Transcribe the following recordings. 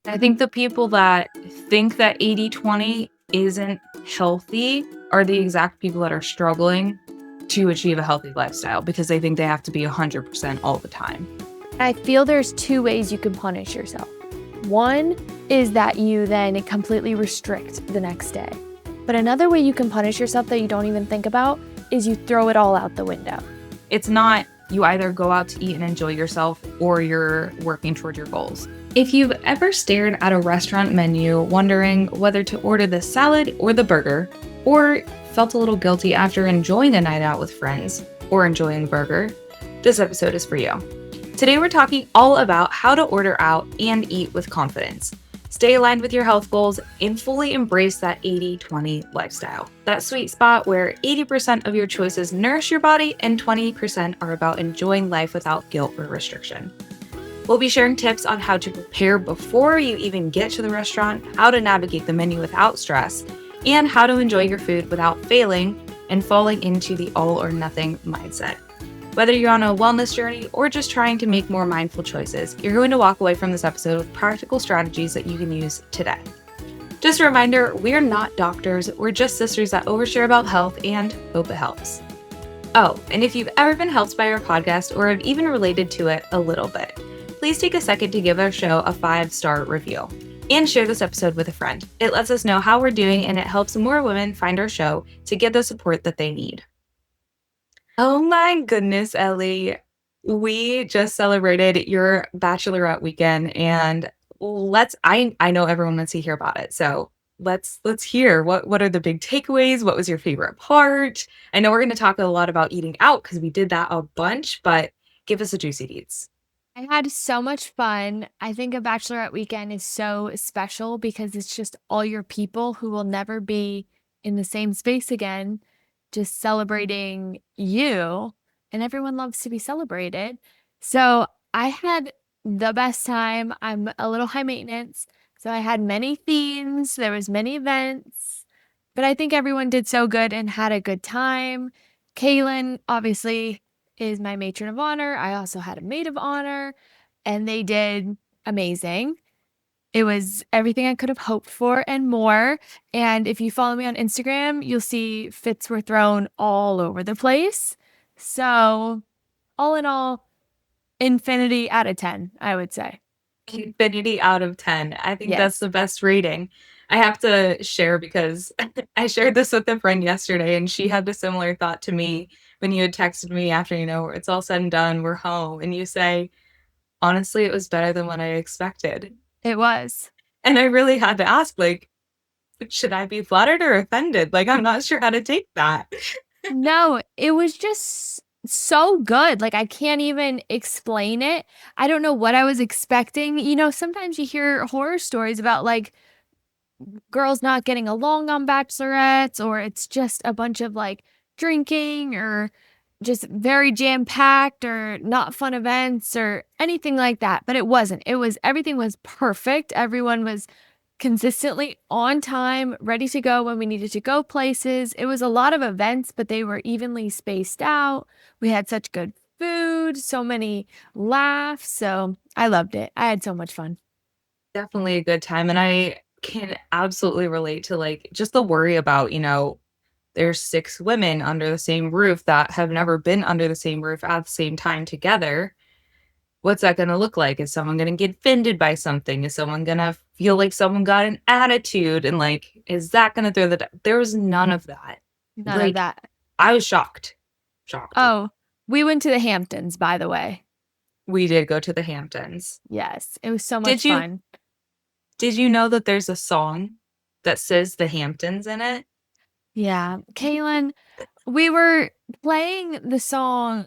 I think the people that think that 80/20 isn't healthy are the exact people that are struggling to achieve a healthy lifestyle because they think they have to be 100% all the time. I feel there's two ways you can punish yourself. One is that you then completely restrict the next day. But another way you can punish yourself that you don't even think about is you throw it all out the window. It's not you either go out to eat and enjoy yourself or you're working toward your goals. If you've ever stared at a restaurant menu wondering whether to order the salad or the burger, or felt a little guilty after enjoying a night out with friends or enjoying a burger, this episode is for you. Today we're talking all about how to order out and eat with confidence. Stay aligned with your health goals and fully embrace that 80/20 lifestyle. That sweet spot where 80% of your choices nourish your body and 20% are about enjoying life without guilt or restriction. We'll be sharing tips on how to prepare before you even get to the restaurant, how to navigate the menu without stress, and how to enjoy your food without failing and falling into the all or nothing mindset. Whether you're on a wellness journey or just trying to make more mindful choices, you're going to walk away from this episode with practical strategies that you can use today. Just a reminder, we're not doctors, we're just sisters that overshare about health and hope it helps. Oh, and if you've ever been helped by our podcast or have even related to it a little bit, please take a second to give our show a 5-star review and share this episode with a friend. It lets us know how we're doing and it helps more women find our show to get the support that they need. Oh my goodness, Ellie. We just celebrated your bachelorette weekend and I know everyone wants to hear about it. So let's hear what are the big takeaways? What was your favorite part? I know we're going to talk a lot about eating out because we did that a bunch, but give us the juicy deets. I had so much fun. I think a bachelorette weekend is so special because it's just all your people who will never be in the same space again, just celebrating you. And everyone loves to be celebrated. So I had the best time. I'm a little high maintenance. So I had many themes, there was many events, but I think everyone did so good and had a good time. Kaylin, obviously, is my matron of honor. I also had a maid of honor, and they did amazing. It was everything I could have hoped for and more. And if you follow me on Instagram, you'll see fits were thrown all over the place. So, all in all, infinity out of 10, I would say. Infinity out of 10. I think that's Yes. the best rating. I have to share because I shared this with a friend yesterday and she had a similar thought to me when you had texted me after, it's all said and done, we're home. And you say, honestly, it was better than what I expected. It was. And I really had to ask, should I be flattered or offended? I'm not sure how to take that. No, it was just so good. I can't even explain it. I don't know what I was expecting. Sometimes you hear horror stories about girls not getting along on bachelorettes, or it's just a bunch of drinking or just very jam packed or not fun events or anything like that. But it wasn't. Everything was perfect. Everyone was consistently on time, ready to go when we needed to go places. It was a lot of events, but they were evenly spaced out. We had such good food, so many laughs. So I loved it. I had so much fun. Definitely a good time. And I can absolutely relate to just the worry about, there's 6 women under the same roof that have never been under the same roof at the same time together. What's that gonna look like? Is someone gonna get offended by something? Is someone gonna feel like someone got an attitude? And is that gonna throw there was none of that. None of that. I was shocked. Shocked. Oh, we went to the Hamptons, by the way. We did go to the Hamptons. Yes, it was so much fun. Did you know that there's a song that says the Hamptons in it? Yeah. Kaylin, we were playing the song.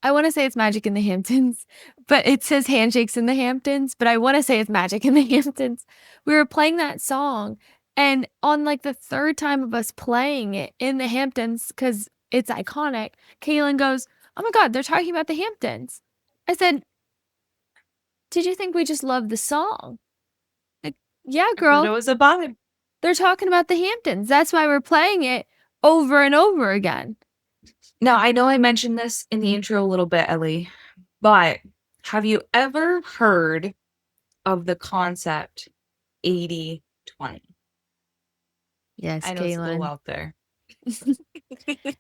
I want to say it's Magic in the Hamptons, but it says Handshakes in the Hamptons, but I want to say it's Magic in the Hamptons. We were playing that song, and on the third time of us playing it in the Hamptons, because it's iconic, Kaylin goes, "Oh my God, they're talking about the Hamptons." I said, "Did you think we just loved the song?" Yeah, girl. It was a vibe. They're talking about the Hamptons. That's why we're playing it over and over again. Now, I know I mentioned this in the intro a little bit, Ellie, but have you ever heard of the concept 80/20? Yes, I know it's a little Kaylin. out there.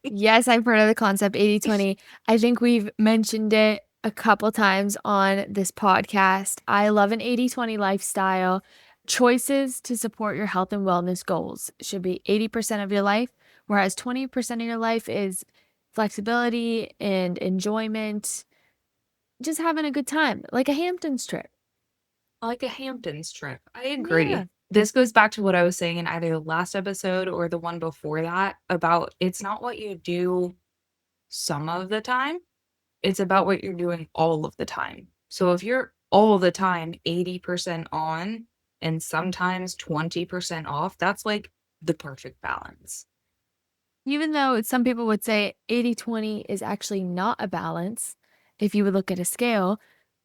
Yes, I've heard of the concept 80/20. I think we've mentioned it a couple times on this podcast. I love an 80/20 lifestyle. Choices to support your health and wellness goals should be 80% of your life, whereas 20% of your life is flexibility and enjoyment, just having a good time, like a Hamptons trip. Like a Hamptons trip. I Yeah. agree. This goes back to what I was saying in either the last episode or the one before that about it's not what you do some of the time, it's about what you're doing all of the time. So if you're all the time 80% on and sometimes 20% off, that's like the perfect balance. Even though some people would say 80/20 is actually not a balance if you would look at a scale,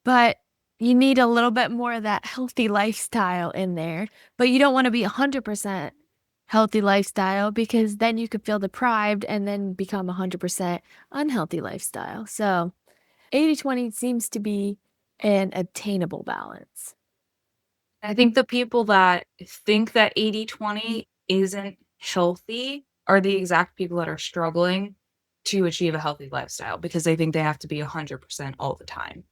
but you need a little bit more of that healthy lifestyle in there. But you don't want to be 100% healthy lifestyle because then you could feel deprived and then become 100% unhealthy lifestyle. So 80/20 seems to be an obtainable balance. I think the people that think that 80/20 isn't healthy are the exact people that are struggling to achieve a healthy lifestyle because they think they have to be 100% all the time.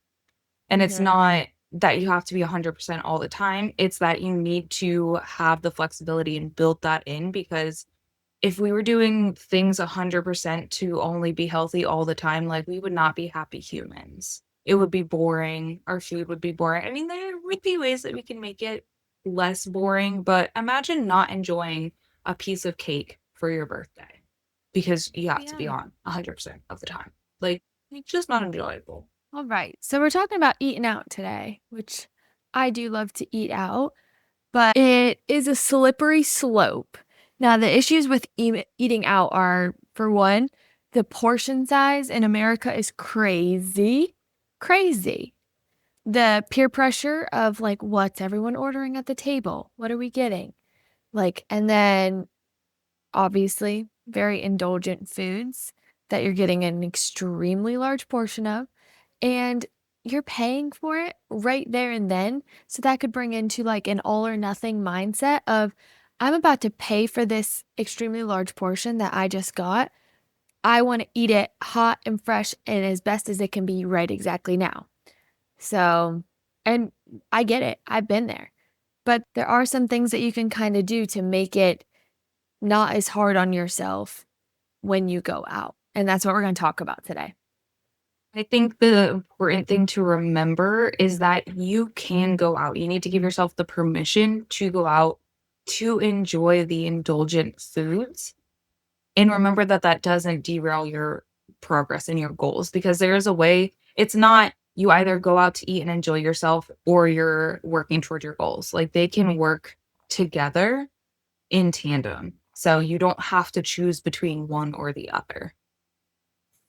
And it's Yeah. not that you have to be 100% all the time, it's that you need to have the flexibility and build that in because if we were doing things 100% to only be healthy all the time, like, we would not be happy humans. It would be boring, our food would be boring. I mean, there would be ways that we can make it less boring, but imagine not enjoying a piece of cake for your birthday because you have to be Yeah. on 100% of the time. Like, it's just not enjoyable. All right. So we're talking about eating out today, which I do love to eat out, but it is a slippery slope. Now, the issues with eating out are, for one, the portion size in America is crazy, crazy. The peer pressure of like, what's everyone ordering at the table? What are we getting? Like, and then obviously very indulgent foods that you're getting an extremely large portion of, and you're paying for it right there and then. So that could bring into like an all or nothing mindset of, I'm about to pay for this extremely large portion that I just got. I want to eat it hot and fresh and as best as it can be right exactly now. So, and I get it. I've been there. But there are some things that you can kind of do to make it not as hard on yourself when you go out. And that's what we're going to talk about today. I think the important thing to remember is that you can go out. You need to give yourself the permission to go out to enjoy the indulgent foods. And remember that that doesn't derail your progress and your goals because there is a way, it's not you either go out to eat and enjoy yourself or you're working toward your goals. Like they can work together in tandem. So you don't have to choose between one or the other.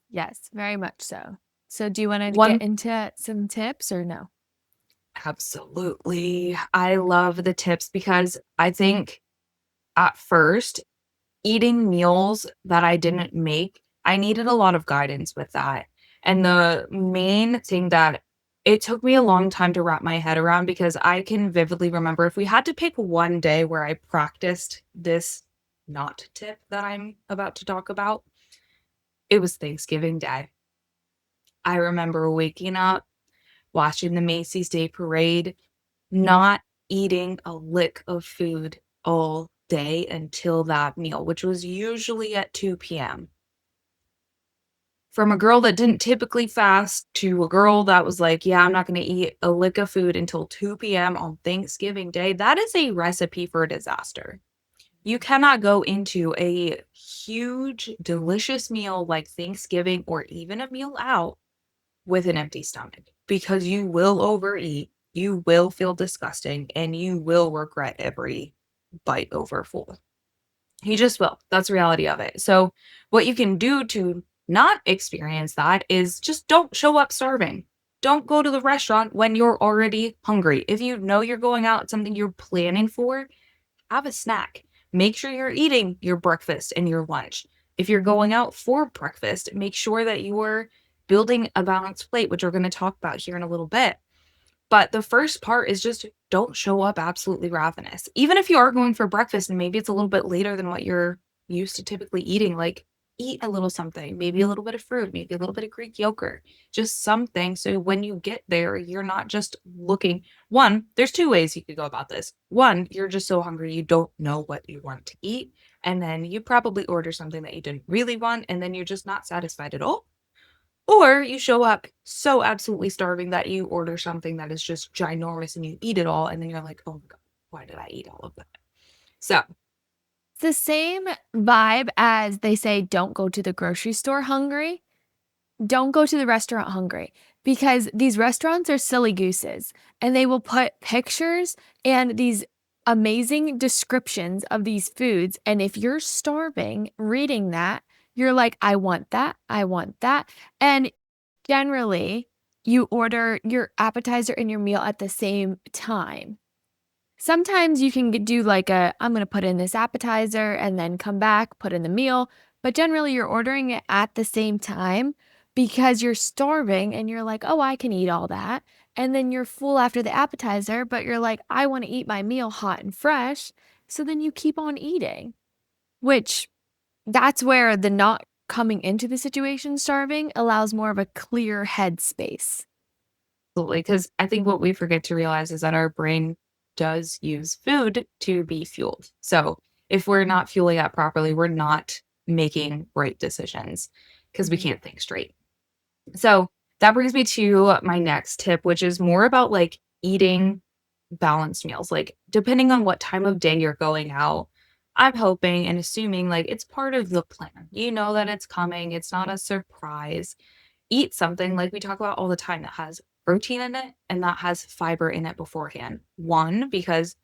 Yes, very much so. So, do you want to get One into some tips or no? Absolutely. I love the tips because I think at first, eating meals that I didn't make, I needed a lot of guidance with that. And the main thing that it took me a long time to wrap my head around because I can vividly remember if we had to pick one day where I practiced this not tip that I'm about to talk about, it was Thanksgiving Day. I remember waking up, watching the Macy's Day Parade, not eating a lick of food all day until that meal, which was usually at 2 p.m. From a girl that didn't typically fast to a girl that was like, yeah, I'm not going to eat a lick of food until 2 p.m. on Thanksgiving Day, that is a recipe for a disaster. You cannot go into a huge, delicious meal like Thanksgiving or even a meal out with an empty stomach because you will overeat, you will feel disgusting, and you will regret every bite over full. You just will. That's the reality of it. So, what you can do to not experience that is just don't show up starving. Don't go to the restaurant when you're already hungry. If you know you're going out, something you're planning for, have a snack. Make sure you're eating your breakfast and your lunch. If you're going out for breakfast, make sure that you're building a balanced plate, which we're going to talk about here in a little bit. But the first part is just don't show up absolutely ravenous. Even if you are going for breakfast and maybe it's a little bit later than what you're used to typically eating, like eat a little something, maybe a little bit of fruit, maybe a little bit of Greek yogurt, just something. So when you get there, you're not just looking. One, there's two ways you could go about this. One, you're just so hungry, you don't know what you want to eat. And then you probably order something that you didn't really want, and then you're just not satisfied at all. Or you show up so absolutely starving that you order something that is just ginormous and you eat it all, and then you're like, "Oh my god, why did I eat all of that?" So, It's the same vibe as they say, don't go to the grocery store hungry. Don't go to the restaurant hungry because these restaurants are silly gooses and they will put pictures and these amazing descriptions of these foods. And if you're starving reading that, you're like, I want that. I want that. And generally, you order your appetizer and your meal at the same time. Sometimes you can do like I'm going to put in this appetizer and then come back, put in the meal. But generally, you're ordering it at the same time because you're starving and you're like, oh, I can eat all that. And then you're full after the appetizer, but you're like, I want to eat my meal hot and fresh. So then you keep on eating, which that's where the not coming into the situation starving allows more of a clear headspace. absolutely, because I think what we forget to realize is that our brain does use food to be fueled. So, if we're not fueling up properly, we're not making right decisions because we Mhm. can't think straight. So that brings me to my next tip, which is more about like eating balanced meals. Like, depending on what time of day you're going out, I'm hoping and assuming like it's part of the plan. You know that it's coming, it's not a surprise. Eat something like we talk about all the time that has protein in it and that has fiber in it beforehand. One, because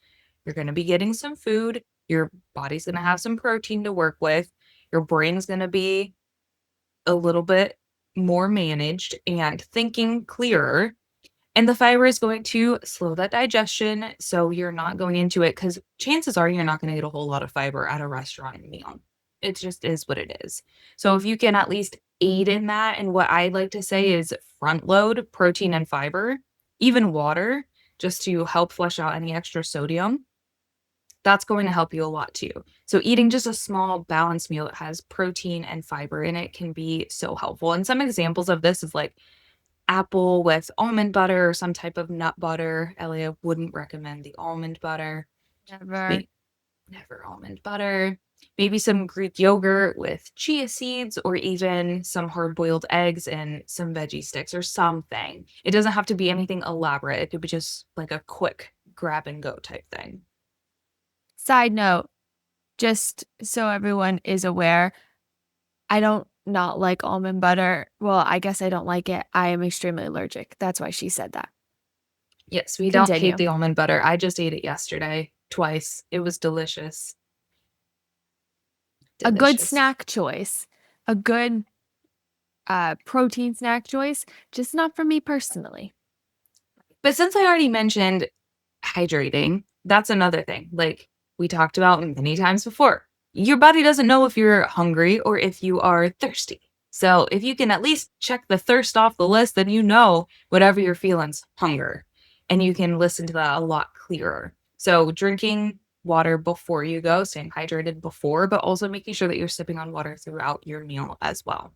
you're going to be getting some food, your body's going to have some protein to work with, your brain's going to be a little bit more managed and thinking clearer. And the fiber is going to slow that digestion. So you're not going into it because chances are you're not going to get a whole lot of fiber at a restaurant meal. It just is what it is. So if you can at least aid in that, and what I like to say is front load protein and fiber, even water, just to help flush out any extra sodium, that's going to help you a lot too. So eating just a small balanced meal that has protein and fiber in it can be so helpful. And some examples of this is like apple with almond butter or some type of nut butter. Elia wouldn't recommend the almond butter. Never. May- Never almond butter. Maybe some Greek yogurt with chia seeds or even some hard boiled eggs and some veggie sticks or something. It doesn't have to be anything elaborate. It could be just like a quick grab and go type thing. Side note, just so everyone is aware, I don't not like almond butter. Well, I guess I don't like it. I am extremely allergic. That's why she said that. Yes, we don't hate Continue. the almond butter. I just ate it yesterday twice. It was delicious. A good Delicious. snack choice, a good protein snack choice, just not for me personally. But since I already mentioned hydrating, that's another thing. Like we talked about many times before. Your body doesn't know if you're hungry or if you are thirsty. So if you can at least check the thirst off the list, then you know whatever you're feeling's hunger. And you can listen to that a lot clearer. So drinking water before you go, staying hydrated before, but also making sure that you're sipping on water throughout your meal as well.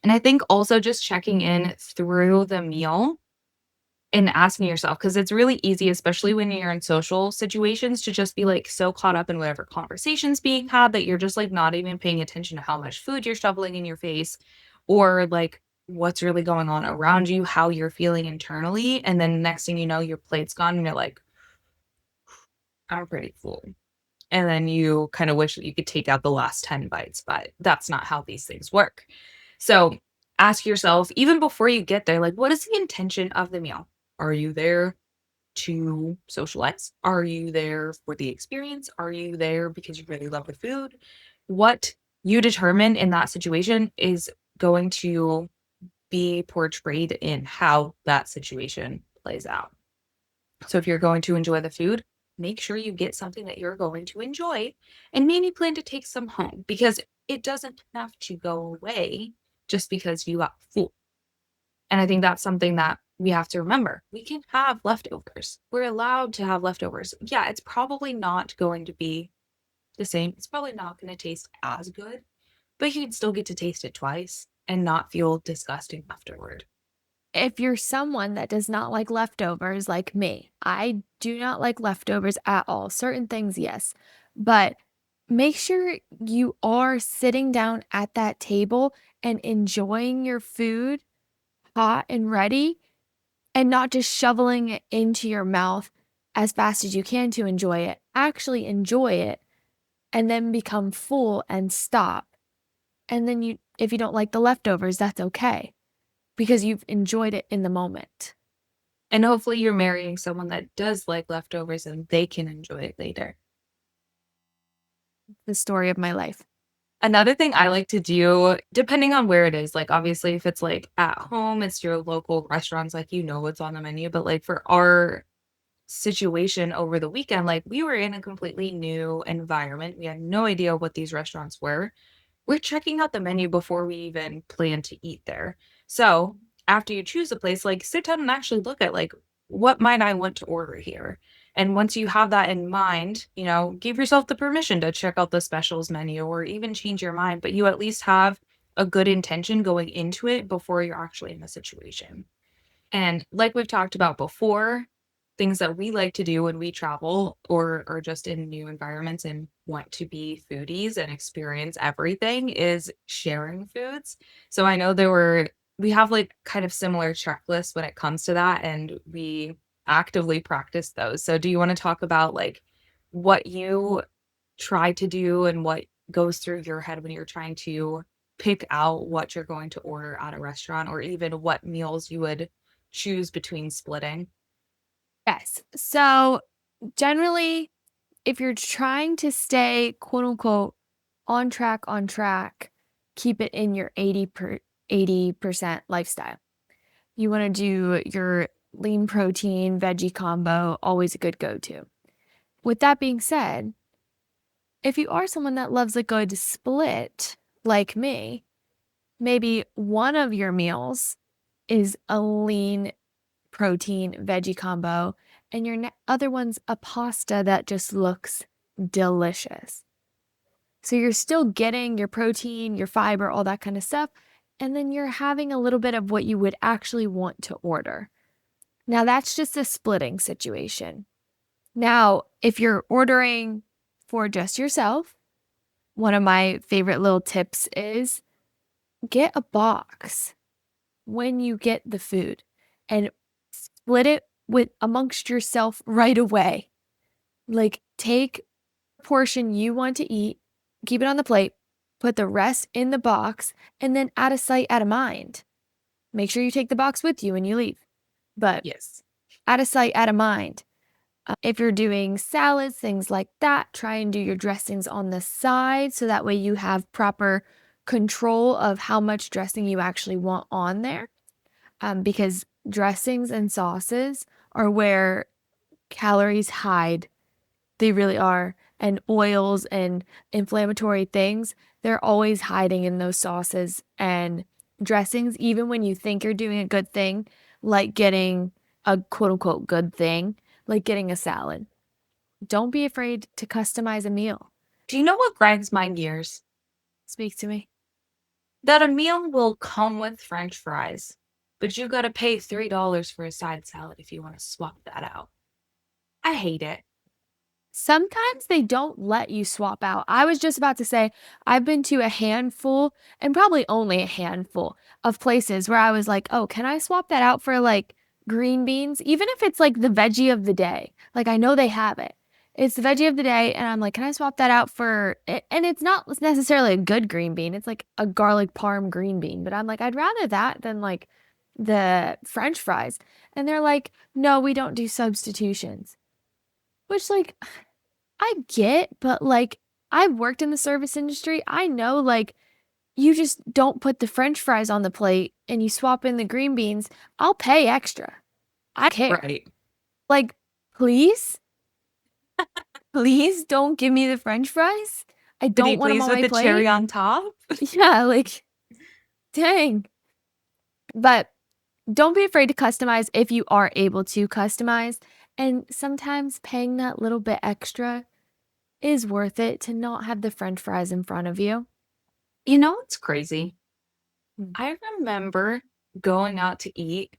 And I think also just checking in through the meal and asking yourself, because it's really easy, especially when you're in social situations, to just be like so caught up in whatever conversations being had that you're just like not even paying attention to how much food you're shoveling in your face or like what's really going on around you, how you're feeling internally. And then next thing you know, your plate's gone and you're like, I'm pretty full. And then you kind of wish that you could take out the last 10 bites, but that's not how these things work. So ask yourself, even before you get there, like, what is the intention of the meal? Are you there to socialize? Are you there for the experience? Are you there because you really love the food? What you determine in that situation is going to be portrayed in how that situation plays out. So if you're going to enjoy the food, make sure you get something that you're going to enjoy and maybe plan to take some home because it doesn't have to go away just because you got full. And I think that's something that we have to remember we can have leftovers. We're allowed to have leftovers. Yeah, it's probably not going to be the same. It's probably not going to taste as good, but you can still get to taste it twice and not feel disgusting afterward. If you're someone that does not like leftovers like me, I do not like leftovers at all. Certain things, yes, but make sure you are sitting down at that table and enjoying your food hot and ready and not just shoveling it into your mouth as fast as you can to enjoy it. Actually enjoy it and then become full and stop. And then if you don't like the leftovers, that's okay because you've enjoyed it in the moment. And hopefully you're marrying someone that does like leftovers and they can enjoy it later. The story of my life. Another thing I like to do, depending on where it is, like obviously if it's like at home, it's your local restaurants, like you know what's on the menu. But like for our situation over the weekend, like we were in a completely new environment. We had no idea what these restaurants were. We're checking out the menu before we even plan to eat there. So after you choose a place, like sit down and actually look at like what might I want to order here. And once you have that in mind, give yourself the permission to check out the specials menu or even change your mind, but you at least have a good intention going into it before you're actually in the situation. And like we've talked about before, things that we like to do when we travel or are just in new environments and want to be foodies and experience everything is sharing foods. So I know we have like kind of similar checklists when it comes to that, and we actively practice those. So do you want to talk about like what you try to do and what goes through your head when you're trying to pick out what you're going to order at a restaurant, or even what meals you would choose between splitting? Yes. So generally, if you're trying to stay quote unquote on track, keep it in your 80% lifestyle. You want to do your lean protein veggie combo, always a good go-to. With that being said, if you are someone that loves a good split like me, maybe one of your meals is a lean protein veggie combo and your other one's a pasta that just looks delicious. So you're still getting your protein, your fiber, all that kind of stuff, and then you're having a little bit of what you would actually want to order. Now that's just a splitting situation. Now, if you're ordering for just yourself, one of my favorite little tips is get a box when you get the food and split it with amongst yourself right away. Like take a portion you want to eat, keep it on the plate, put the rest in the box, and then out of sight, out of mind. Make sure you take the box with you when you leave. But Yes. out of sight, out of mind. If you're doing salads, things like that, try and do your dressings on the side so that way you have proper control of how much dressing you actually want on there. Because dressings and sauces are where calories hide. They really are. And oils and inflammatory things, they're always hiding in those sauces and dressings, even when you think you're doing a good thing, like getting a quote unquote good thing, like getting a salad. Don't be afraid to customize a meal. Do you know what grinds my gears? Speak to me. That a meal will come with French fries, but you gotta pay $3 for a side salad if you want to swap that out. I hate it. Sometimes they don't let you swap out. I was just about to say, I've been to a handful, and probably only a handful of places where I was like, oh, can I swap that out for like green beans? Even if it's like the veggie of the day. Like I know they have it. It's the veggie of the day, and I'm like, can I swap that out for it? And it's not necessarily a good green bean. It's like a garlic parm green bean. But I'm like, I'd rather that than like the French fries. And they're like, no, we don't do substitutions. Which like I get, but like I've worked in the service industry. I know like you just don't put the French fries on the plate and you swap in the green beans. I'll pay extra. I care. Right. Like, please, please don't give me the French fries. I Pretty don't want them pleased on with my the plate. cherry on top? Yeah, like, dang. But don't be afraid to customize if you are able to customize. And sometimes paying that little bit extra is worth it to not have the french fries in front of you. You know what's crazy? Mm. I remember going out to eat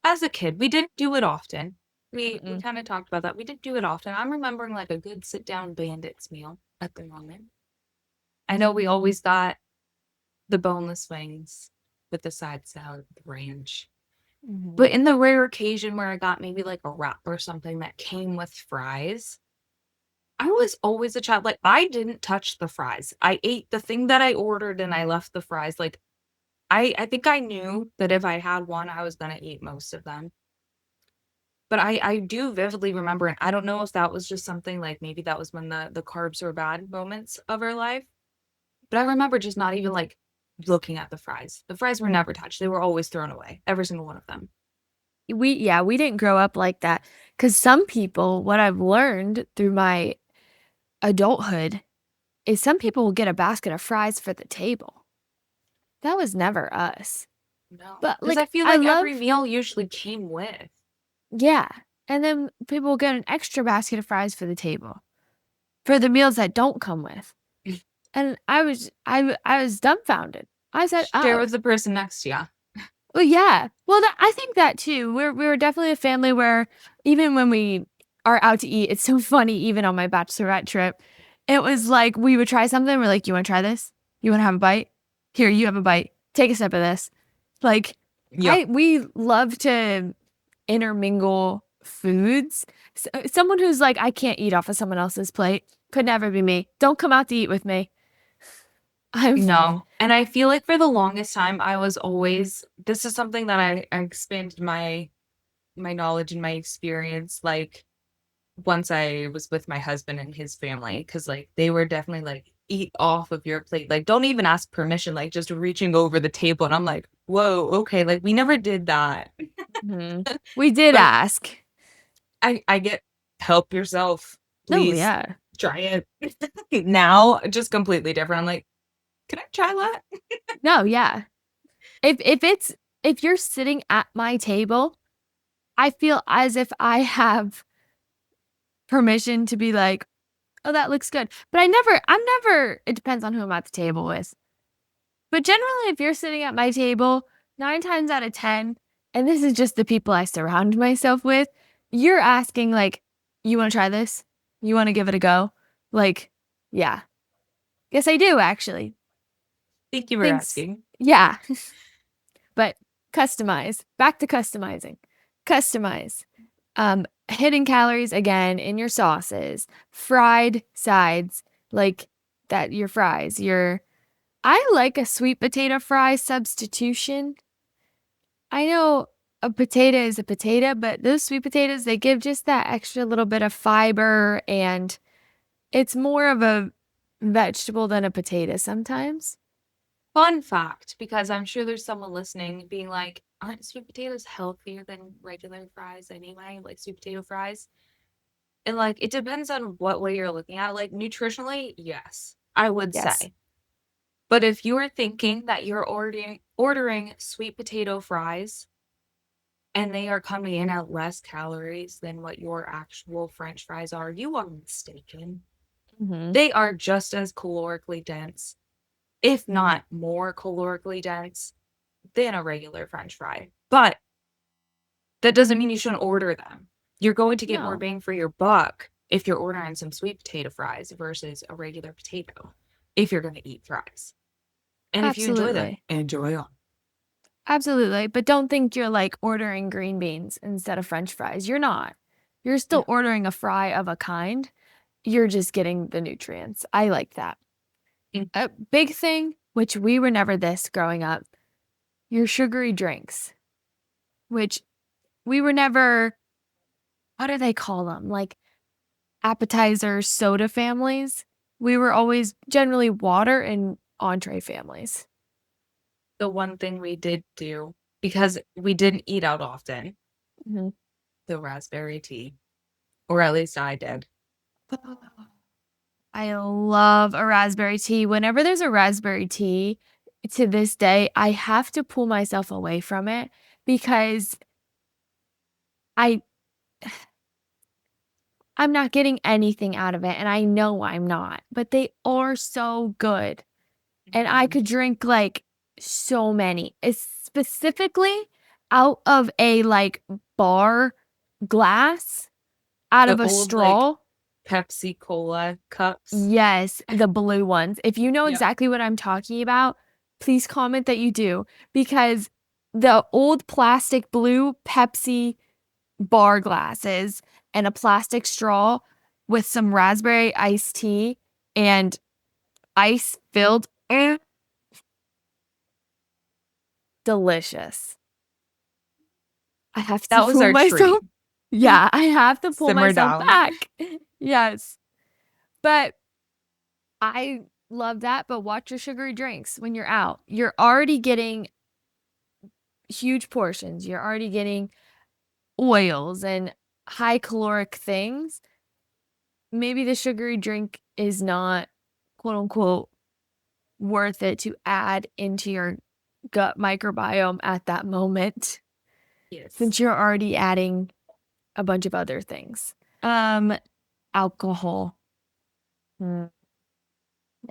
as a kid. We didn't do it often. We Mm-mm. kind of talked about that. We didn't do it often. I'm remembering like a good sit down bandits meal at the moment. I know we always got the boneless wings with the side salad with ranch. Mhm. But in the rare occasion where I got maybe like a wrap or something that came with fries, I was always a child. Like, I didn't touch the fries. I ate the thing that I ordered and I left the fries. Like, I think I knew that if I had one, I was gonna eat most of them. But I do vividly remember, and I don't know if that was just something like maybe that was when the carbs were bad moments of our life. But I remember just not even like looking at the fries. The fries were never touched. They were always thrown away, every single one of them. We didn't grow up like that. Because some people, what I've learned through my adulthood is some people will get a basket of fries for the table. That was never us. No, But, because like, I feel I like every love meal usually came with. yeah, and then people will get an extra basket of fries for the table, for the meals that don't come with, and I was dumbfounded. I said, Share "Oh, with the person next to you. well, yeah." Well, that I think that too. We were definitely a family where even when we are out to eat, it's so funny, even on my bachelorette trip, it was like we would try something, we're like, "You wanna try this? You wanna have a bite? Here, you have a bite. Take a sip of this." Like, Yep. I we love to intermingle foods. Someone who's like, "I can't eat off of someone else's plate," could never be me. Don't come out to eat with me. I'm No. And I feel like for the longest time, I was always this is something that I expanded my knowledge and my experience, like, once I was with my husband and his family, because like, they were definitely like, "Eat off of your plate." Like, don't even ask permission, like, just reaching over the table, and I'm like, "Whoa, okay," like, we never did that. Mhm. We did But ask. I get, "Help yourself, Oh, please, yeah. try it." Now, just completely different. I'm like, "Can I try that?" No, yeah. If you're sitting at my table, I feel as if I have permission to be like, "Oh, that looks good." But I'm never it depends on who I'm at the table with. But generally, if you're sitting at my table, 9 times out of 10, and this is just the people I surround myself with, you're asking like, "You wanna try this? You wanna give it a go?" Like, yeah. Yes, I do actually. Thank you for Thanks. asking. Yeah. But customize. Back to customizing. Customize. Hidden calories again in your sauces, fried sides, like that your fries. I like a sweet potato fry substitution. I know a potato is a potato, but those sweet potatoes, they give just that extra little bit of fiber and it's more of a vegetable than a potato sometimes. Fun fact, because I'm sure there's someone listening being like, "Aren't sweet potatoes healthier than regular fries anyway, like sweet potato fries?" And like, it depends on what way you're looking at. Like, nutritionally, yes, I would Yes. say. But if you are thinking that you're ordering sweet potato fries and they are coming in at less calories than what your actual French fries are, you are mistaken. Mhm. They are just as calorically dense, if not more calorically dense, than a regular French fry. But that doesn't mean you shouldn't order them. You're going to get more No. bang for your buck if you're ordering some sweet potato fries versus a regular potato, if you're going to eat fries. And if you enjoy them, Absolutely. enjoy them. Absolutely, but don't think you're, like, ordering green beans instead of french fries. You're not. You're No. still ordering a fry of a kind. You're just getting the nutrients. I like that. Mm. A big thing, which we were never this growing up, your sugary drinks, which we were never what do they call them? Like, appetizer soda families? We were always generally water and entree families. The one thing we did do, because we didn't eat out often, Mhm. the raspberry tea, or at least I did. I love a raspberry tea. Whenever there's a raspberry tea, to this day, I have to pull myself away from it because I I'm not getting anything out of it, and I know I'm not, but they are so good. And I Mhm. could drink, like, so many, specifically out of a, like, bar glass, out The of a old, like, straw. Pepsi Cola cups. Yes, the blue ones. If you know Yep. exactly what I'm talking about, please comment that you do, because the old plastic blue Pepsi bar glasses and a plastic straw with some raspberry iced tea and ice filled, delicious. I have to That was pull our myself. treat. Yeah, I have to pull Simmer myself down. back. Yes. But I love that. But watch your sugary drinks when you're out. You're already getting huge portions. You're already getting oils and high caloric things. Maybe the sugary drink is not, quote unquote, worth it to add into your gut microbiome at that moment, Yes. since you're already adding a bunch of other things. Alcohol. Hmm.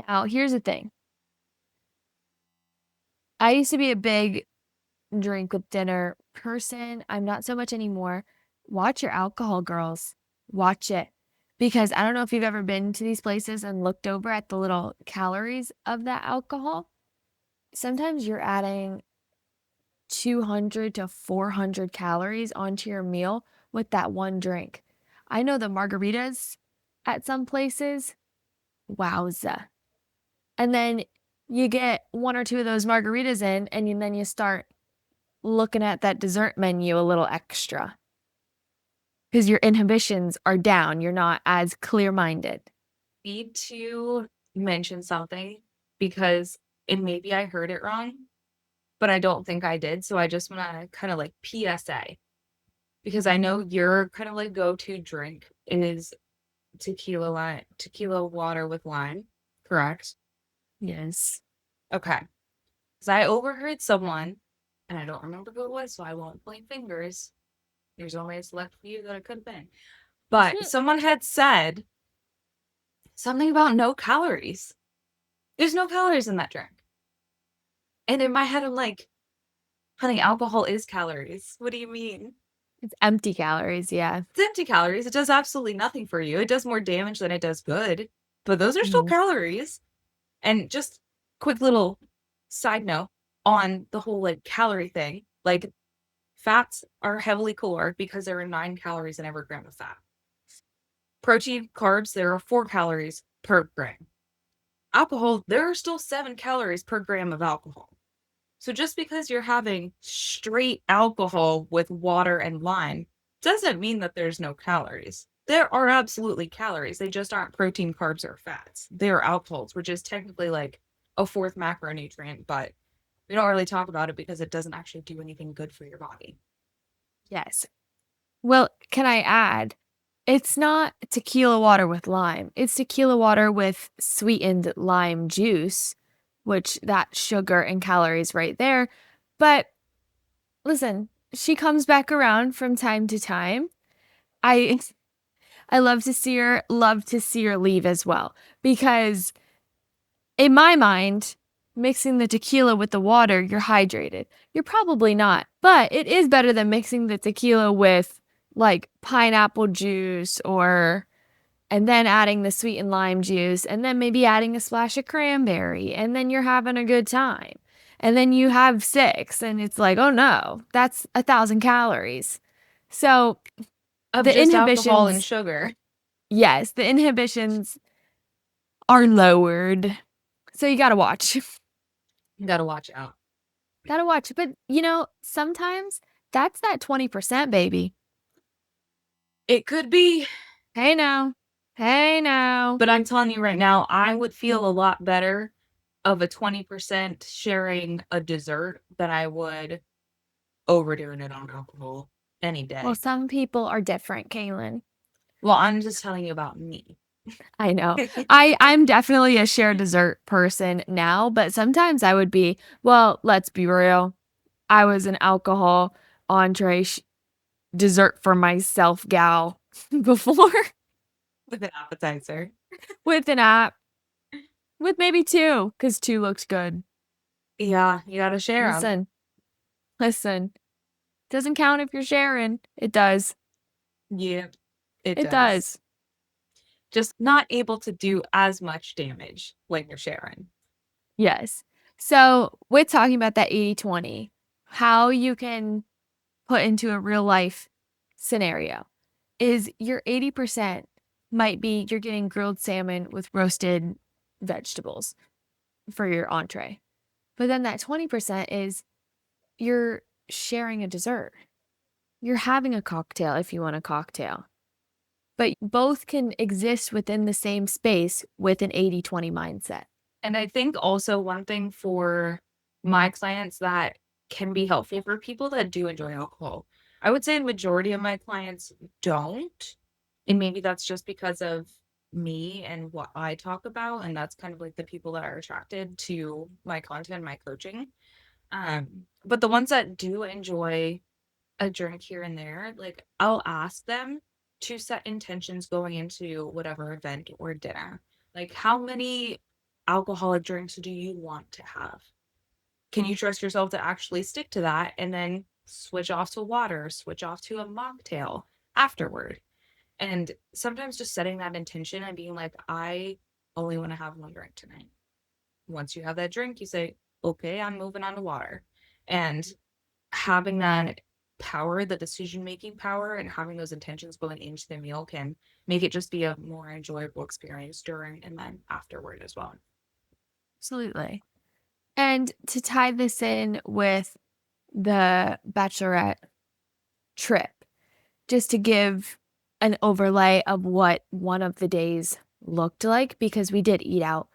Now, here's the thing. I used to be a big drink with dinner person. I'm not so much anymore. Watch your alcohol, girls. Watch it. Because I don't know if you've ever been to these places and looked over at the little calories of that alcohol. Sometimes you're adding 200 to 400 calories onto your meal with that one drink. I know the margaritas at some places, wowza. And then you get one or two of those margaritas in, and then you start looking at that dessert menu a little extra because your inhibitions are down. You're not as clear minded. Need to mention something because, and maybe I heard it wrong, but I don't think I did. So I just want to kind of like PSA because I know your kind of like go-to drink is tequila water with lime, correct? Yes. Okay. Because I overheard someone, and I don't remember who it was, so I won't point fingers. There's only a select few that it could have been. But someone had said something about no calories. There's no calories in that drink. And in my head, I'm like, honey, alcohol is calories. What do you mean? It's empty calories. Yeah. It's empty calories. It does absolutely nothing for you. It does more damage than it does good. But those are still Mhm. calories. And just quick little side note on the whole like calorie thing. Like fats are heavily caloric because there are 9 calories in every gram of fat. Protein, carbs, there are 4 calories per gram. Alcohol, there are still 7 calories per gram of alcohol. So just because you're having straight alcohol with water and lime doesn't mean that there's no calories. There are absolutely calories. They just aren't protein, carbs, or fats. They are alcohols, which is technically like a fourth macronutrient, but we don't really talk about it because it doesn't actually do anything good for your body. Yes. Well, can I add? It's not tequila water with lime. It's tequila water with sweetened lime juice, which that sugar and calories right there. But listen, she comes back around from time to time. I I love to see her leave as well, because in my mind, mixing the tequila with the water, you're hydrated. You're probably not, but it is better than mixing the tequila with like pineapple juice, or and then adding the sweet and lime juice, and then maybe adding a splash of cranberry, and then you're having a good time. And then you have six, and it's like, oh no, that's 1,000 calories. So Of the just alcohol and inhibitions, sugar. yes, the inhibitions are lowered. So you gotta watch. You gotta watch out. Gotta watch. But sometimes that's that 20%, baby. It could be, Hey now. Hey now. but I'm telling you right now, I would feel a lot better of a 20% sharing a dessert than I would overdoing it on alcohol any Well, day. some people are different, Kaylin. Well, I'm just telling you about me. I know. I'm definitely a share dessert person now, but sometimes I would be, well, let's be real. I was an alcohol entree dessert for myself gal before With an appetizer. with an app, with maybe two, because two looks good. Yeah, you gotta share them. Listen, doesn't count if you're sharing. It does. Yeah, it It does. does. Just not able to do as much damage when you're sharing. Yes. So, with talking about that 80/20, how you can put into a real life scenario is your 80% might be you're getting grilled salmon with roasted vegetables for your entree. But then that 20% is you're sharing a dessert. You're having a cocktail if you want a cocktail. But both can exist within the same space with an 80/20 mindset. And I think also one thing for my clients that can be helpful for people that do enjoy alcohol. I would say a majority of my clients don't. And maybe that's just because of me and what I talk about. And that's kind of like the people that are attracted to my content, my coaching. But the ones that do enjoy a drink here and there, like I'll ask them to set intentions going into whatever event or dinner. Like, how many alcoholic drinks do you want to have? Can you trust yourself to actually stick to that and then switch off to water, switch off to a mocktail afterward? And sometimes just setting that intention and being like, I only want to have one drink tonight. Once you have that drink, you say, okay, I'm moving on to water. And having that power, the decision making power, and having those intentions going into the meal can make it just be a more enjoyable experience during and then afterward as well. Absolutely. And to tie this in with the bachelorette trip, just to give an overlay of what one of the days looked like, because we did eat out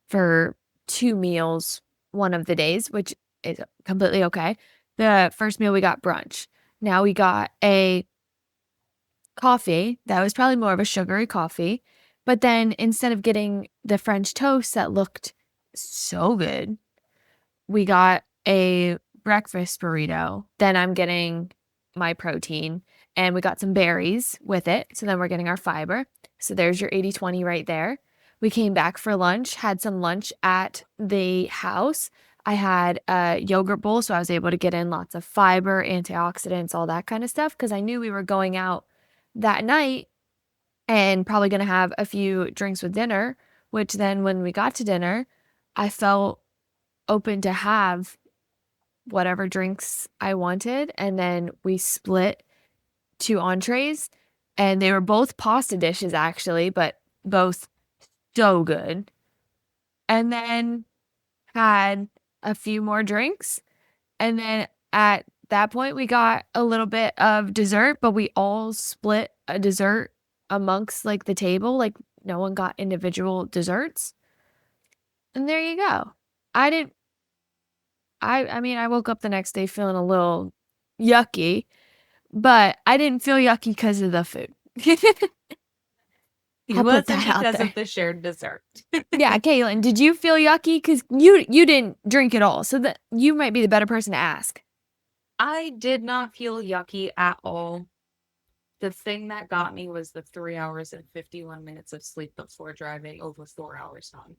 for 2 meals one of the days, which is completely okay. The first meal we got brunch. Now we got a coffee that was probably more of a sugary coffee, but then instead of getting the French toast that looked so good, we got a breakfast burrito. Then I'm getting my protein and we got some berries with it. So then we're getting our fiber. So there's your 80/20 right there. We came back for lunch, had some lunch at the house. I had a yogurt bowl, so I was able to get in lots of fiber, antioxidants, all that kind of stuff, because I knew we were going out that night and probably going to have a few drinks with dinner, which then when we got to dinner, I felt open to have whatever drinks I wanted. And then we split 2 entrees, and they were both pasta dishes actually, but both so good. And then had a few more drinks. And then at that point, we got a little bit of dessert, but we all split a dessert amongst like the table. Like no one got individual desserts. And there you go. I didn't I mean, I woke up the next day feeling a little yucky, but I didn't feel yucky because of the food. It I'll put wasn't that out because there. of the shared dessert. Yeah, Kaylin, did you feel yucky? Because you didn't drink at all, so that you might be the better person to ask. I did not feel yucky at all. The thing that got me was the 3 hours and 51 minutes of sleep before driving over 4 hours home.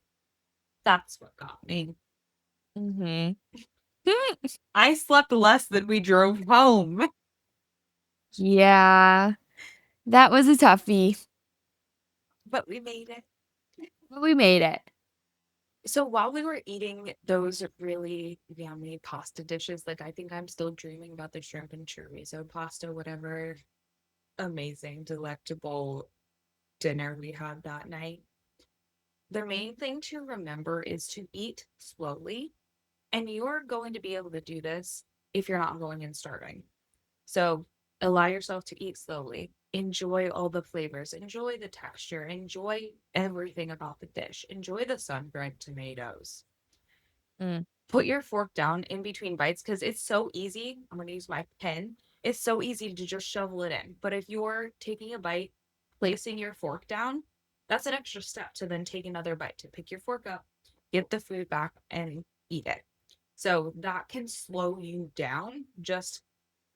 That's what got me. Mm-hmm. I slept less than we drove home. Yeah, that was a toughie, But we made it. but we made it. So while we were eating those really yummy pasta dishes, like I think I'm still dreaming about the shrimp and chorizo pasta, whatever amazing, delectable dinner we had that night. The main thing to remember is to eat slowly, and you're going to be able to do this if you're not going and starving. So allow yourself to eat slowly. Enjoy all the flavors. Enjoy the texture. Enjoy everything about the dish. Enjoy the sun-dried tomatoes. Mm. Put your fork down in between bites because it's so easy. I'm going to use my pen. It's so easy to just shovel it in. But if you're taking a bite, placing your fork down, that's an extra step to then take another bite to pick your fork up, get the food back, and eat it. So that can slow you down just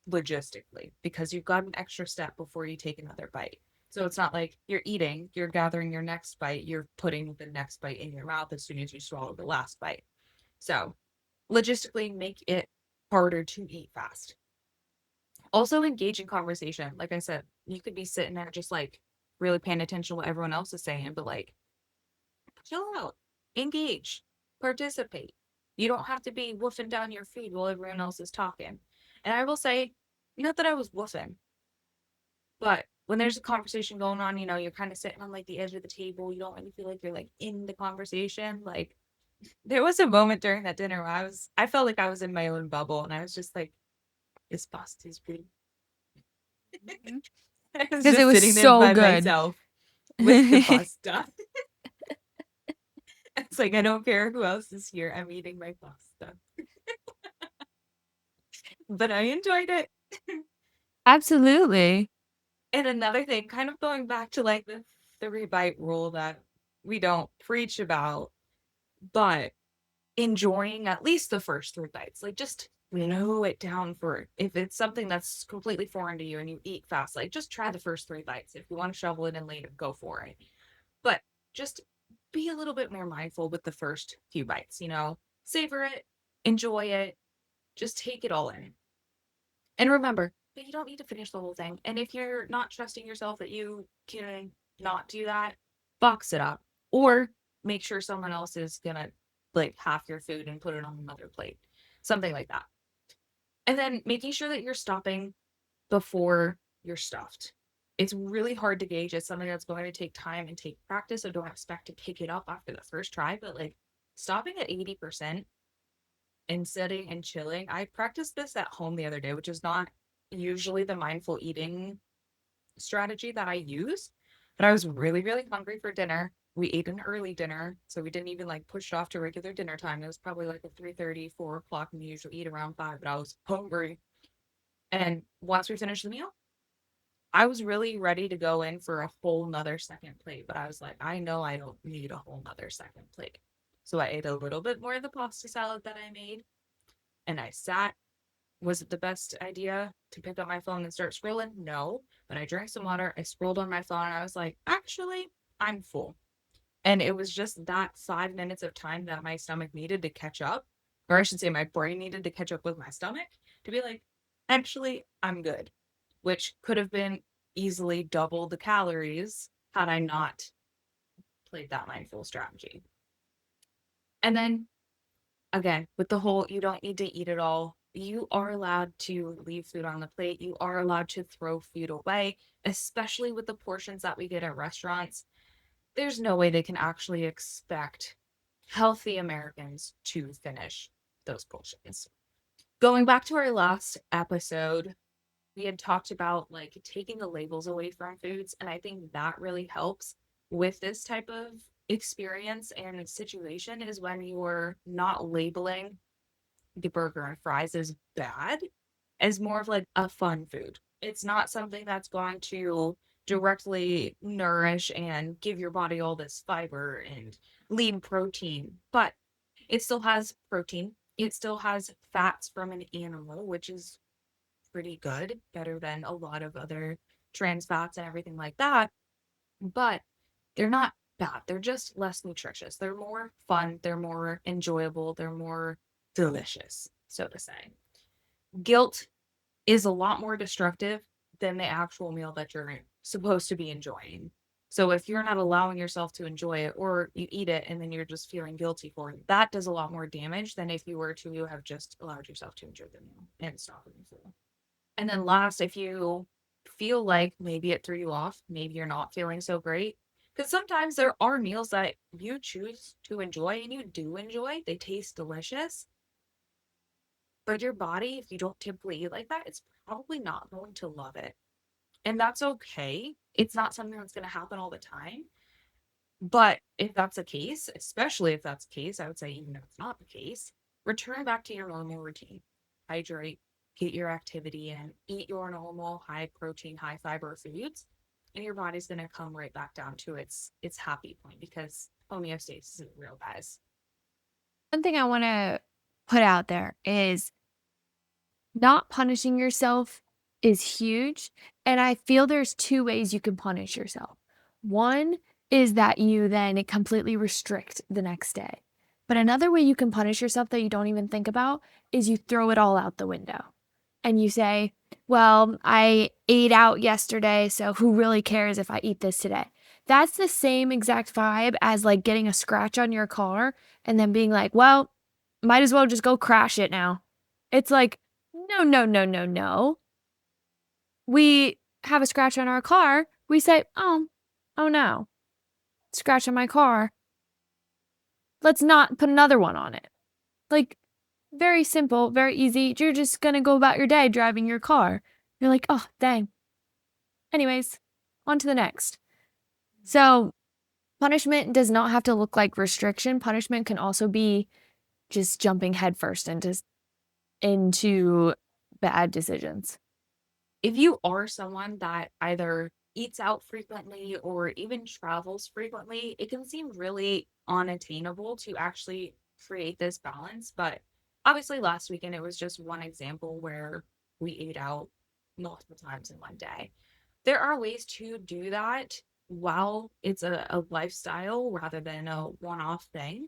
logistically, because you've got an extra step before you take another bite. So it's not like you're eating, you're gathering your next bite, you're putting the next bite in your mouth as soon as you swallow the last bite. So logistically, make it harder to eat fast. Also, engage in conversation. Like I said, you could be sitting there just like really paying attention to what everyone else is saying, but like chill out, engage, participate. You don't have to be woofing down your food while everyone else is talking. And I will say, not that I was woofing, but when there's a conversation going on, you're kind of sitting on like the edge of the table. You don't really feel like you're like in the conversation. Like there was a moment during that dinner where I felt like I was in my own bubble and I was just like, this pasta is pretty. I was Because it just was sitting there so by good. myself with the pasta. It's like, I don't care who else is here. I'm eating my pasta. But I enjoyed it. Absolutely. And another thing, kind of going back to like the 3 bite rule that we don't preach about, but enjoying at least the first 3 bites. Like just slow it down for if it's something that's completely foreign to you and you eat fast, like just try the first 3 bites. If you want to shovel it in later, go for it. But just be a little bit more mindful with the first few bites, savor it, enjoy it, just take it all in. And remember that you don't need to finish the whole thing. And if you're not trusting yourself that you can not do that, box it up or make sure someone else is gonna like half your food and put it on another plate, something like that. And then making sure that you're stopping before you're stuffed. It's really hard to gauge. It's something that's going to take time and take practice. So don't expect to pick it up after the first try, but like stopping at 80% and sitting and chilling. I practiced this at home the other day, which is not usually the mindful eating strategy that I use, but I was really, really hungry for dinner. We ate an early dinner, so we didn't even like push it off to regular dinner time. It was probably like a 3:30, 4 o'clock, and we usually eat around 5, but I was hungry. And once we finished the meal, I was really ready to go in for a whole nother second plate, but I was like, I know I don't need a whole nother second plate. So I ate a little bit more of the pasta salad that I made and I sat. Was it the best idea to pick up my phone and start scrolling? No. But I drank some water, I scrolled on my phone, and I was like, actually, I'm full. And it was just that 5 minutes of time that my stomach needed to catch up, or I should say, my brain needed to catch up with my stomach to be like, actually, I'm good, which could have been easily double the calories had I not played that mindful strategy. And then again, with the whole you don't need to eat it all, you are allowed to leave food on the plate. You are allowed to throw food away, especially with the portions that we get at restaurants. There's no way they can actually expect healthy Americans to finish those portions. Going back to our last episode, we had talked about like taking the labels away from foods, and I think that really helps with this type of experience and situation is when you're not labeling the burger and fries as bad, as more of like a fun food. It's not something that's going to directly nourish and give your body all this fiber and lean protein, but it still has protein. It still has fats from an animal, which is pretty good, better than a lot of other trans fats and everything like that. But they're not bad. They're just less nutritious. They're more fun. They're more enjoyable. They're more delicious, so to say. Guilt is a lot more destructive than the actual meal that you're supposed to be enjoying. So if you're not allowing yourself to enjoy it or you eat it and then you're just feeling guilty for it, that does a lot more damage than if you were to have just allowed yourself to enjoy the meal and stop being full. And then last, if you feel like maybe it threw you off, maybe you're not feeling so great, because sometimes there are meals that you choose to enjoy and you do enjoy, they taste delicious, but your body, if you don't typically eat like that, it's probably not going to love it. And that's okay. It's not something that's going to happen all the time. But if that's the case, especially if that's the case, I would say even if it's not the case, return back to your normal routine. Hydrate, get your activity in, eat your normal high protein, high fiber foods, and your body's going to come right back down to its happy point because homeostasis isn't real, guys. One thing I want to put out there is Not punishing yourself is huge. And I feel there's two ways you can punish yourself. One is that you then completely restrict the next day. But another way you can punish yourself that you don't even think about is you throw it all out the window and you say, well, I ate out yesterday, so who really cares if I eat this today? That's the same exact vibe as like getting a scratch on your car and then being like, well, might as well just go crash it now. It's like, no, no, no, no, no. We have a scratch on our car. We say, oh no, scratch on my car. Let's not put another one on it. Like, very simple, very easy. You're just going to go about your day driving your car. You're like, oh, dang. Anyways, on to the next. So, punishment does not have to look like restriction. Punishment can also be just jumping headfirst into bad decisions. If you are someone that either eats out frequently or even travels frequently, it can seem really unattainable to actually create this balance. But obviously, last weekend, it was just one example where we ate out multiple times in one day. There are ways to do that while it's a lifestyle rather than a one off thing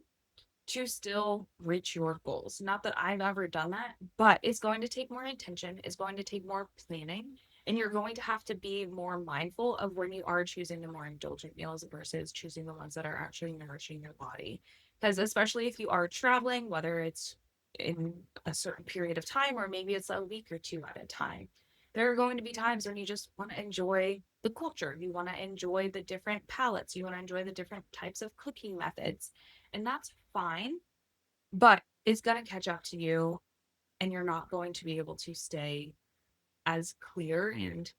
to still reach your goals. Not that I've ever done that, but it's going to take more intention, it's going to take more planning, and you're going to have to be more mindful of when you are choosing the more indulgent meals versus choosing the ones that are actually nourishing your body. Because especially if you are traveling, whether it's in a certain period of time or maybe it's a week or two at a time, there are going to be times when you just want to enjoy the culture. You want to enjoy the different palettes. You want to enjoy the different types of cooking methods. And that's fine, but it's going to catch up to you and you're not going to be able to stay as clear and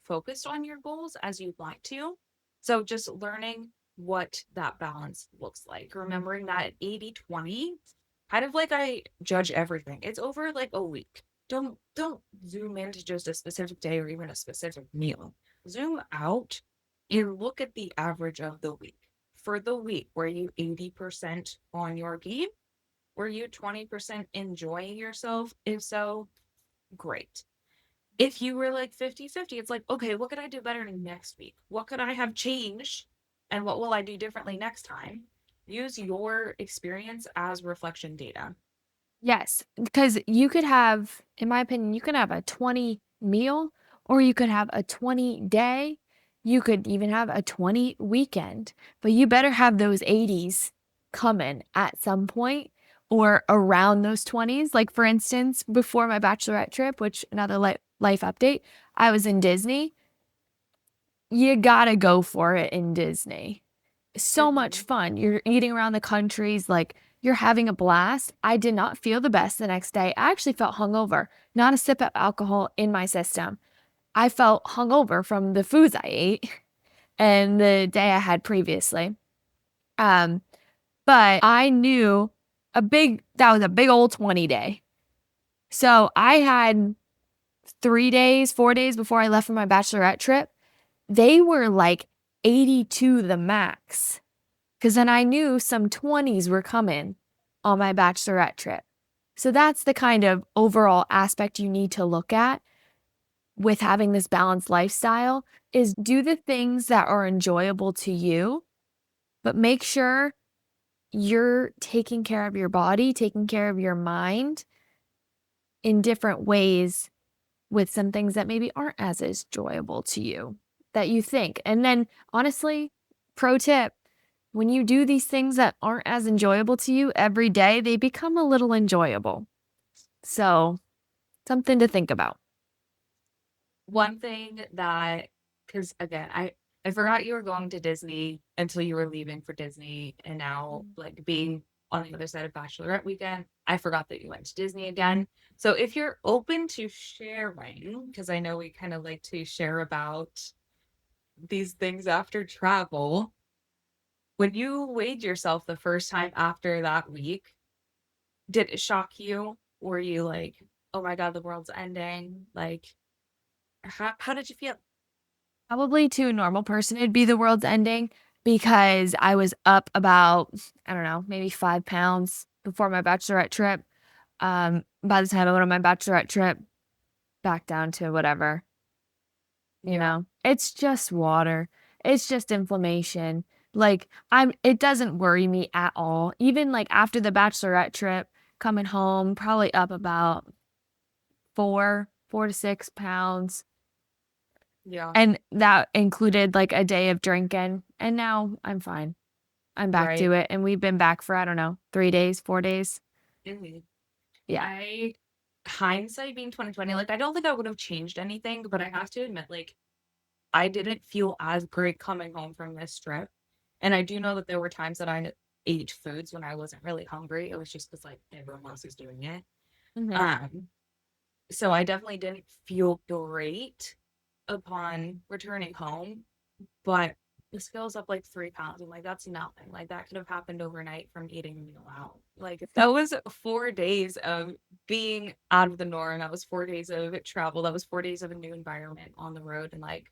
focused on your goals as you'd like to. So just learning what that balance looks like, remembering that 80/20, kind of like I judge everything. It's over like a week. Don't zoom into just a specific day or even a specific meal. Zoom out and look at the average of the week. For the week, were you 80% on your game? Were you 20% enjoying yourself? If so, great. If you were like 50/50, it's like, okay, what could I do better next week? What could I have changed? And what will I do differently next time? Use your experience as reflection data. Yes, because you could have, in my opinion, you could have a 20 meal or you could have a 20 day. You could even have a 20 weekend, but you better have those 80s coming at some point or around those 20s. Like, for instance, before my bachelorette trip, which another life update, I was in Disney. You gotta go for it in Disney. So much Mhm. fun. You're eating around the countries, like you're having a blast. I did not feel the best the next day. I actually felt hungover, not a sip of alcohol in my system. I felt hungover from the foods I ate and the day I had previously. Um, but I knew that was a big old 20 day. So I had 3 days, 4 days before I left for my bachelorette trip. They were like 82 the max. Because then I knew some 20s were coming on my bachelorette trip. So that's the kind of overall aspect you need to look at with having this balanced lifestyle is do the things that are enjoyable to you, but make sure you're taking care of your body, taking care of your mind in different ways with some things that maybe aren't as enjoyable to you that you think. And then honestly, pro tip, when you do these things that aren't as enjoyable to you every day, they become a little enjoyable. So, something to think about. One thing that, because again, I forgot you were going to Disney until you were leaving for Disney, and now like being on the other side of Bachelorette weekend, I forgot that you went to Disney again. So if you're open to sharing, because I know we kind of like to share about these things after travel, when you weighed yourself the first time after that week, did it shock you? Were you like, oh my God, the world's ending? Like, how did you feel? Probably to a normal person, it'd be the world's ending because I was up about, I don't know, maybe 5 pounds before my bachelorette trip. By the time I went on my bachelorette trip, back down to whatever, it's just water. It's just inflammation. Like it doesn't worry me at all. Even like after the bachelorette trip, coming home, probably up about 4 to 6 pounds. Yeah. And that included like a day of drinking. And now I'm fine. I'm back to Right. it. And we've been back for, I don't know, 3 days, 4 days. Mhm. Yeah. I hindsight being 2020, like I don't think I would have changed anything, but I have to admit, like I didn't feel as great coming home from this trip. And I do know that there were times that I ate foods when I wasn't really hungry. It was just because like everyone else was doing it. Mhm. Um, so I definitely didn't feel great upon returning home, but the scale's up like 3 pounds. I'm like, that's nothing. Like that could have happened overnight from eating a meal out. Like that was 4 days of being out of the norm. That was 4 days of travel. That was 4 days of a new environment on the road. And like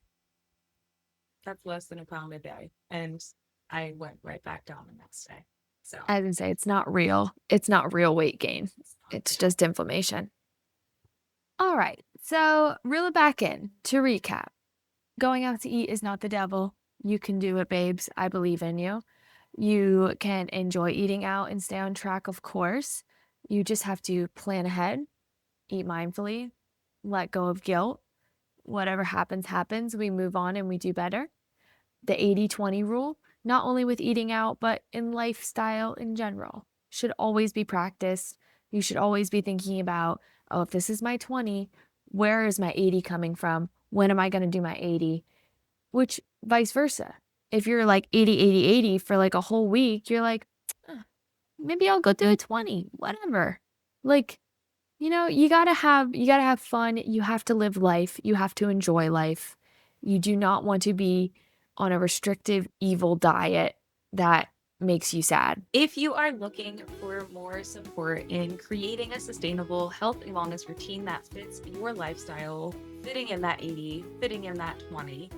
that's less than a pound a day. And I went right back down the next day. So I didn't say it's not real. It's not real weight gain. It's just inflammation. All right. So reel it back in to recap. Going out to eat is not the devil. You can do it, babes. I believe in you. You can enjoy eating out and stay on track, of course. You just have to plan ahead, eat mindfully, let go of guilt. Whatever happens, happens. We move on and we do better. The 80/20 rule, not only with eating out, but in lifestyle in general, should always be practiced. You should always be thinking about, oh, if this is my 20, where is my 80 coming from? When am I going to do my 80? Which vice versa. If you're like 80, 80, 80 for like a whole week, you're like, maybe I'll go do a 20, whatever. Like, you gotta have fun. You have to live life. You have to enjoy life. You do not want to be on a restrictive, evil diet that makes you sad. if you are looking for more support in creating a sustainable health and wellness routine that fits your lifestyle, fitting in that 80, fitting in that 20,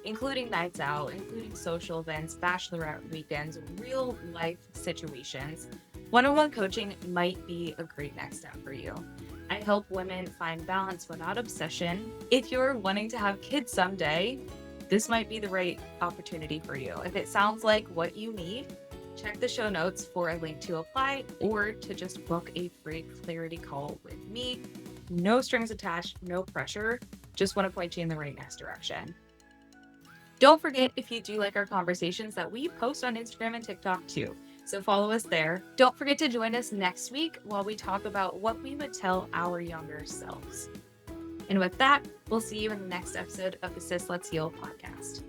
including nights out, including social events, bachelorette weekends, real life situations, one-on-one coaching might be a great next step for you. I help women find balance without obsession. If you're wanting to have kids someday, this might be the right opportunity for you. If it sounds like what you need, check the show notes for a link to apply or to just book a free clarity call with me. No strings attached, no pressure. Just want to point you in the right next direction. Don't forget, if you do like our conversations, that we post on Instagram and TikTok too. So follow us there. Don't forget to join us next week while we talk about what we would tell our younger selves. And with that, we'll see you in the next episode of the Sis Let's Heal podcast.